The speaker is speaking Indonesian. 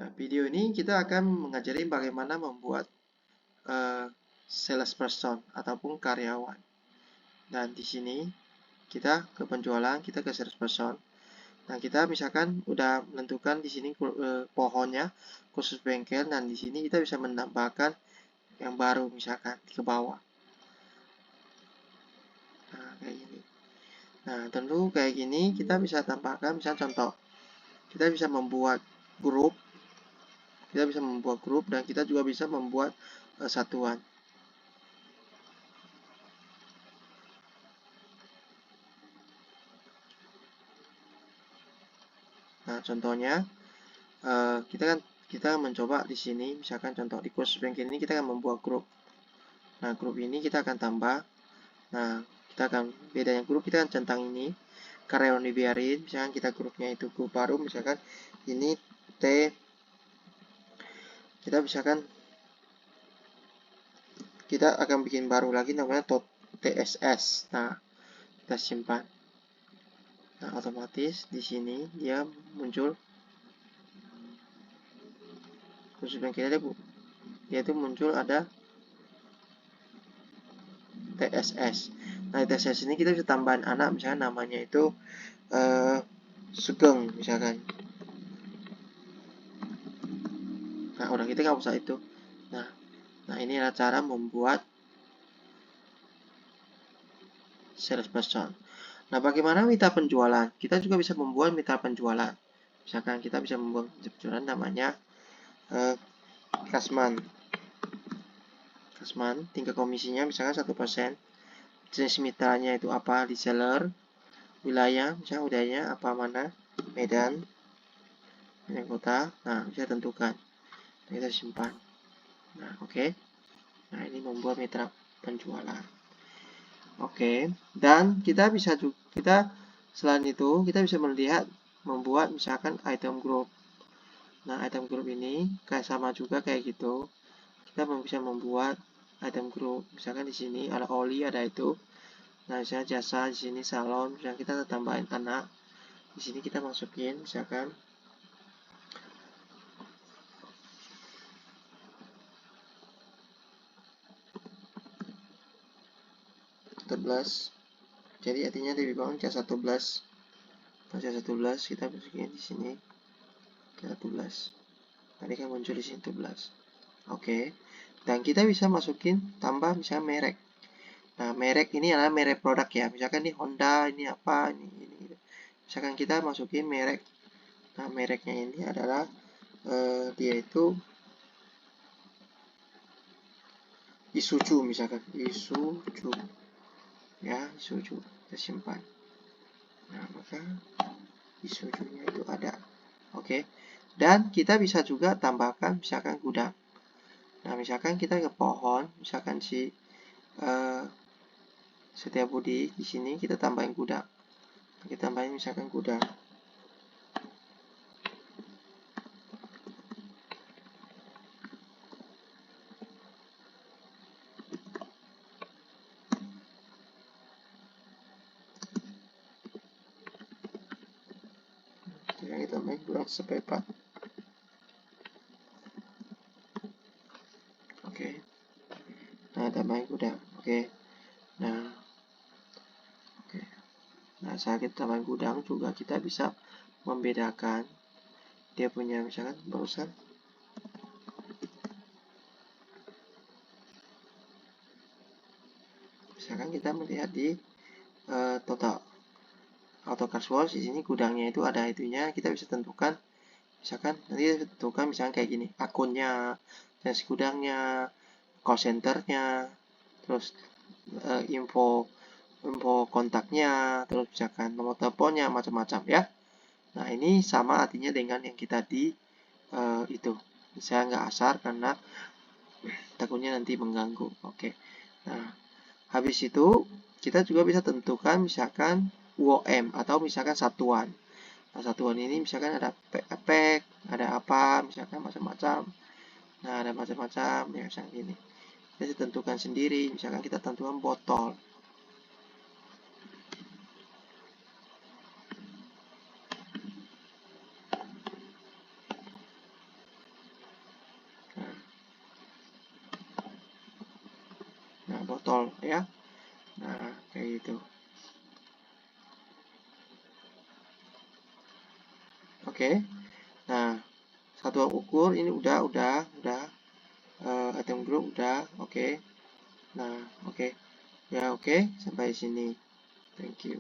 Nah, video ini kita akan mengajari bagaimana membuat salesperson ataupun karyawan. Dan di sini kita ke penjualan, kita ke salesperson. Nah, kita misalkan udah menentukan di sini pohonnya khusus bengkel, dan di sini kita bisa menambahkan yang baru misalkan ke bawah. Nah, kayak gini. Nah, tentu kayak gini kita bisa tambahkan, misalnya contoh, kita bisa membuat grup, dan kita juga bisa membuat satuan. Nah, contohnya kita mencoba di sini, misalkan contoh di kursus bengkel ini kita akan membuat grup. Nah, grup ini kita akan tambah. Nah, kita akan bedanya grup, kita akan centang ini karyawan dibiarin, misalkan kita grupnya itu grup baru, misalkan ini T, kita misalkan kita akan bikin baru lagi namanya TSS. Nah, kita simpan. Nah, otomatis di sini dia muncul kursus bengkelnya, dia itu muncul ada TSS. Nah, TSS ini kita bisa tambahin anak, misalkan namanya itu Sugeng misalkan. Nah, udah kita nggak usah itu. Nah, ini adalah cara membuat salesperson. Nah, bagaimana mitra penjualan? Kita juga bisa membuat mitra penjualan. Misalkan kita bisa membuat penjualan namanya Kasman. Tingkat komisinya misalkan 1%. Jenis mitranya itu apa? Reseller. Wilayah, misalnya wilayahnya apa, mana? Medan. Medan kota. Nah, bisa tentukan. Kita simpan. Nah, oke. Nah, ini membuat mitra penjualan. Oke. Dan kita bisa juga, selain itu kita bisa melihat membuat misalkan item group. Nah, item group ini kayak sama juga kayak gitu. Kita bisa membuat item group. Misalkan di sini ada oli, ada itu. Nah, misalnya jasa, di sini salon, misalkan kita tambahin anak. Di sini kita masukin misalkan jadi artinya lebih bawah jasa 11. Nah, jasa 11 kita masukin di sini 11. Tadi kan muncul di sini 11. Oke. Dan kita bisa masukin tambah misalnya merek. Nah, merek ini adalah merek produk ya. Misalkan ini Honda, ini apa, ini. Misalkan kita masukin merek. Nah, mereknya ini adalah dia itu Isuzu misalkan. Isuzu. Ya, Isuzu. Kita simpan. Nah, maka Isuzu-nya itu ada. Oke. Dan kita bisa juga tambahkan misalkan gudang. Nah, misalkan kita ke pohon, misalkan si Setiabudi di sini kita tambahin gudang. Kita tambahin misalkan gudang. Kita tambahin gudang sepepat. Oke. Nah, tambahin gudang. Oke. Nah, oke. Nah, saat kita tambahin gudang juga kita bisa membedakan dia punya misalkan barusan misalkan kita melihat di total auto casual, di sini gudangnya itu ada itunya, kita bisa tentukan misalkan nanti kita tentukan misalkan kayak gini, akunnya, jenis gudangnya, call centernya, terus info kontaknya, terus misalkan nomor teleponnya, macam-macam ya. Nah, ini sama artinya dengan yang kita di itu. Saya nggak asar karena takutnya nanti mengganggu. Oke. Nah, habis itu kita juga bisa tentukan misalkan UOM atau misalkan satuan. Nah, satuan ini misalkan ada efek, ada apa, misalkan macam-macam. Nah, ada macam-macam ya, misalkan ini. Kita tentukan sendiri, misalkan kita tentukan botol. Nah, botol ya. Nah, kayak gitu. Oke. Nah, satuan ukur ini udah item group udah, oke. Nah, oke. Ya, oke, sampai sini. Thank you.